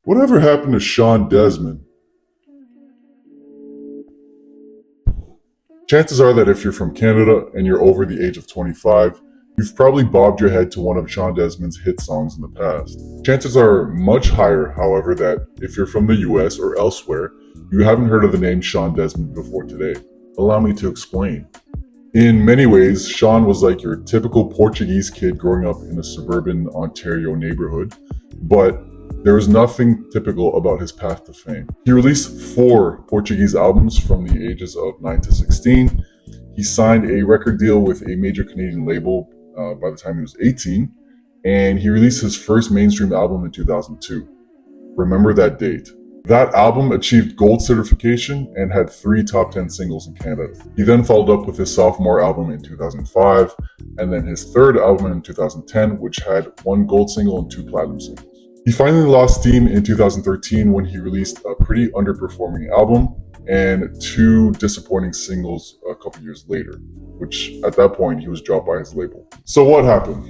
Whatever happened to Shawn Desman? Chances are that if you're from Canada and you're over the age of 25, you've probably bobbed your head to one of Shawn Desman's hit songs in the past. Chances are much higher, however, that if you're from the US or elsewhere, you haven't heard of the name Shawn Desman before today. Allow me to explain. In many ways, Shawn was like your typical Portuguese kid growing up in a suburban Ontario neighborhood, but there was nothing typical about his path to fame. He released 4 Portuguese albums from the ages of 9 to 16. He signed a record deal with a major Canadian label by the time he was 18, and he released his first mainstream album in 2002. Remember that date. That album achieved gold certification and had 3 top 10 singles in Canada. He then followed up with his sophomore album in 2005, and then his third album in 2010, which had 1 gold single and 2 platinum singles. He finally lost steam in 2013 when he released a pretty underperforming album and 2 disappointing singles a couple years later, which at that point he was dropped by his label. So what happened?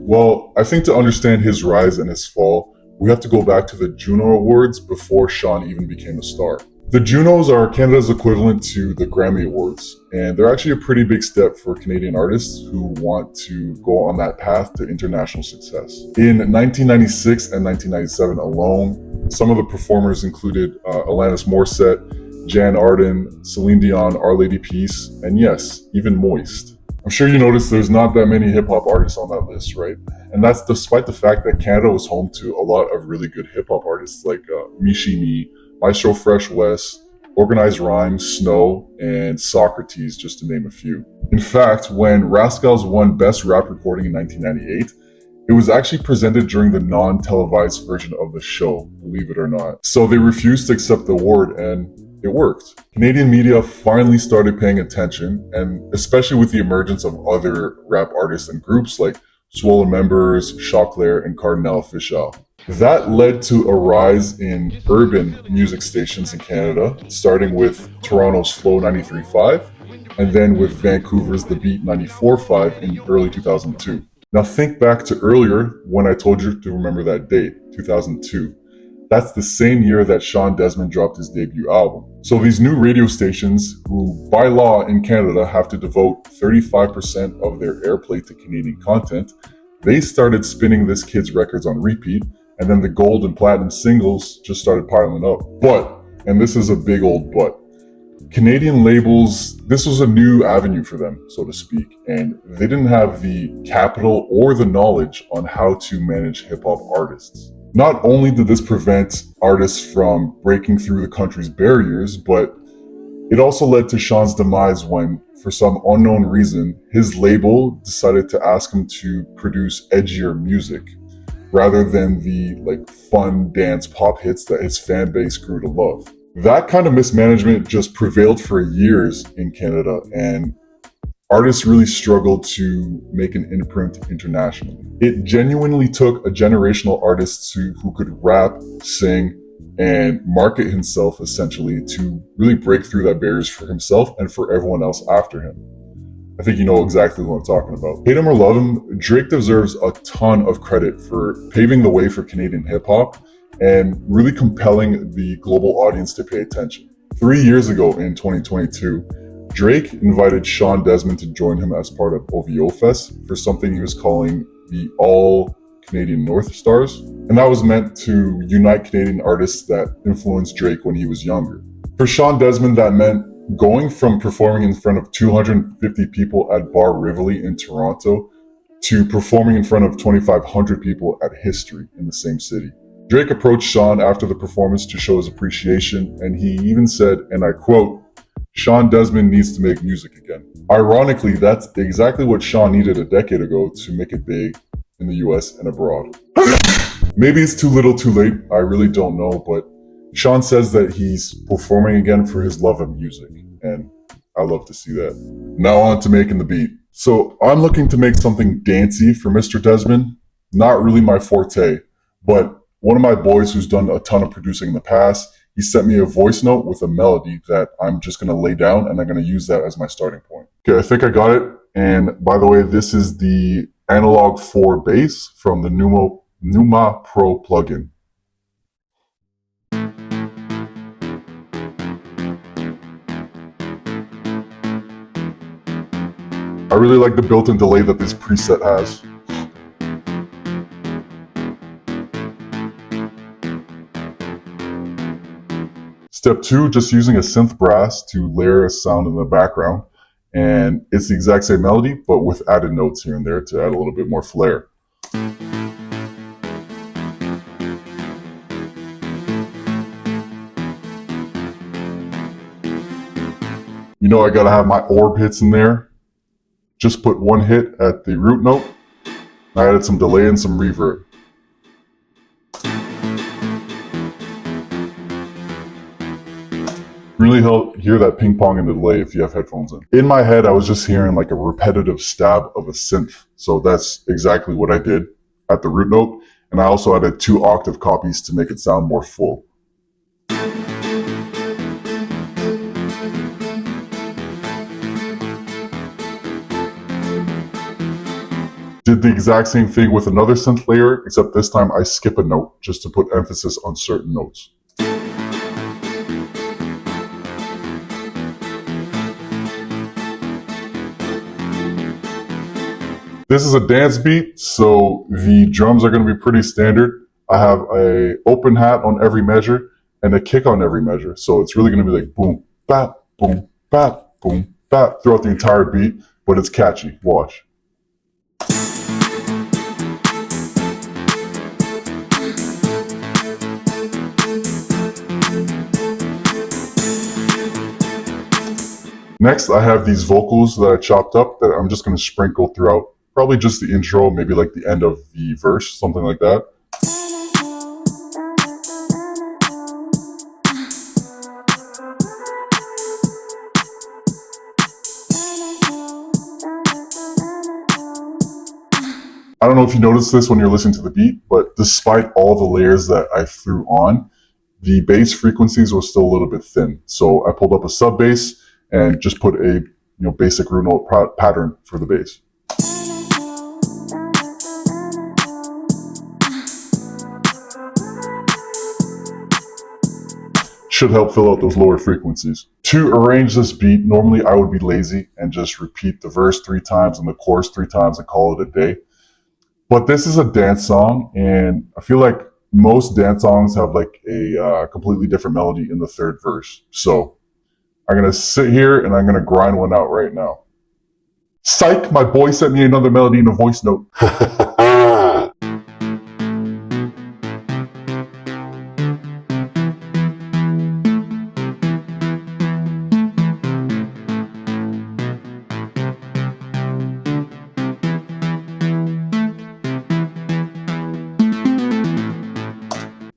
Well, I think to understand his rise and his fall, we have to go back to the Juno Awards before Shawn even became a star. The Junos are Canada's equivalent to the Grammy Awards, and they're actually a pretty big step for Canadian artists who want to go on that path to international success. In 1996 and 1997 alone, some of the performers included Alanis Morissette, Jan Arden, Celine Dion, Our Lady Peace, and yes, even Moist. I'm sure you noticed there's not that many hip-hop artists on that list, right? And that's despite the fact that Canada was home to a lot of really good hip-hop artists like Michie Me, Maestro Fresh West, Organized Rhyme, Snow, and Socrates, just to name a few. In fact, when Rascals won Best Rap Recording in 1998, it was actually presented during the non-televised version of the show, believe it or not. So they refused to accept the award, and it worked. Canadian media finally started paying attention, and especially with the emergence of other rap artists and groups like Swollen Members, Choclair, and Cardinal Official. That led to a rise in urban music stations in Canada, starting with Toronto's Flow 93.5, and then with Vancouver's The Beat 94.5 in early 2002. Now think back to earlier when I told you to remember that date, 2002. That's the same year that Shawn Desman dropped his debut album. So these new radio stations, who by law in Canada have to devote 35% of their airplay to Canadian content, they started spinning this kid's records on repeat, and then the gold and platinum singles just started piling up. But, and this is a big old but, Canadian labels, this was a new avenue for them, so to speak, and they didn't have the capital or the knowledge on how to manage hip-hop artists. Not only did this prevent artists from breaking through the country's barriers, but it also led to Shawn's demise when, for some unknown reason, his label decided to ask him to produce edgier music rather than the fun dance pop hits that his fan base grew to love. That kind of mismanagement just prevailed for years in Canada, and artists really struggled to make an imprint internationally. It genuinely took a generational artist who could rap, sing, and market himself essentially to really break through that barriers for himself and for everyone else after him. I think you know exactly what I'm talking about. Hate him or love him, Drake deserves a ton of credit for paving the way for Canadian hip-hop and really compelling the global audience to pay attention. 3 years ago in 2022, Drake invited Shawn Desman to join him as part of OVO Fest for something he was calling the All Canadian North Stars, and that was meant to unite Canadian artists that influenced Drake when he was younger. For Shawn Desman, that meant going from performing in front of 250 people at Bar Rivoli in Toronto to performing in front of 2,500 people at History in the same city. Drake approached Shawn after the performance to show his appreciation, and he even said, and I quote, "Shawn Desman needs to make music again." Ironically, that's exactly what Shawn needed a decade ago to make it big in the US and abroad. Maybe it's too little too late, I really don't know, but Shawn says that he's performing again for his love of music, and I love to see that. Now on to making the beat. So I'm looking to make something dancey for Mr. Desman. Not really my forte, but one of my boys who's done a ton of producing in the past, he sent me a voice note with a melody that I'm just going to lay down, and I'm going to use that as my starting point. Okay, I think I got it. And by the way, this is the Analog 4 bass from the Numa Pro plugin. I really like the built-in delay that this preset has. Step 2, just using a synth brass to layer a sound in the background. And it's the exact same melody, but with added notes here and there to add a little bit more flair. You know I gotta have my orb hits in there. Just put one hit at the root note. I added some delay and some reverb. Really hear that ping pong in the delay if you have headphones in. In my head, I was just hearing like a repetitive stab of a synth. So that's exactly what I did at the root note. And I also added 2 octave copies to make it sound more full. Did the exact same thing with another synth layer, except this time I skip a note just to put emphasis on certain notes. This is a dance beat, so the drums are going to be pretty standard. I have a open hat on every measure and a kick on every measure. So it's really going to be like boom, bap, boom, bap, boom, bap throughout the entire beat, but it's catchy. Watch. Next, I have these vocals that I chopped up that I'm just going to sprinkle throughout. Probably just the intro, maybe like the end of the verse, something like that. I don't know if you noticed this when you're listening to the beat, but despite all the layers that I threw on, the bass frequencies were still a little bit thin. So I pulled up a sub bass and just put a basic root note pattern for the bass. Should help fill out those lower frequencies. To arrange this beat, normally I would be lazy and just repeat the verse 3 times and the chorus 3 times and call it a day. But this is a dance song, and I feel like most dance songs have like a completely different melody in the 3rd verse. So I'm gonna sit here and I'm gonna grind one out right now. Psych, my boy sent me another melody in a voice note.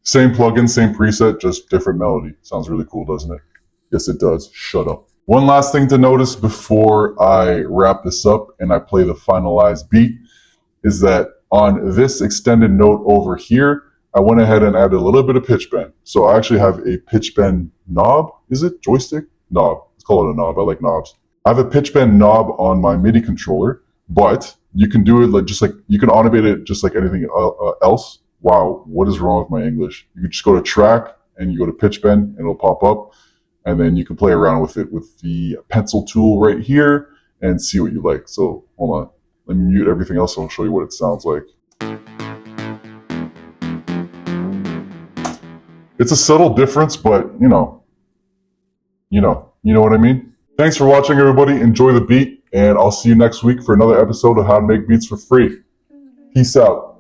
Same plugin, same preset, just different melody. Sounds really cool, doesn't it? Yes, it does. Shut up. One last thing to notice before I wrap this up and I play the finalized beat is that on this extended note over here, I went ahead and added a little bit of pitch bend. So I actually have a pitch bend knob. Is it joystick? Knob. Let's call it a knob. I like knobs. I have a pitch bend knob on my MIDI controller, but you can do it you can automate it just like anything else. Wow, what is wrong with my English? You can just go to track and you go to pitch bend and it'll pop up. And then you can play around with it with the pencil tool right here and see what you like. So hold on, let me mute everything else and I'll show you what it sounds like. It's a subtle difference, but you know what I mean? Thanks for watching, everybody. Enjoy the beat, and I'll see you next week for another episode of How to Make Beats for Free. Peace out.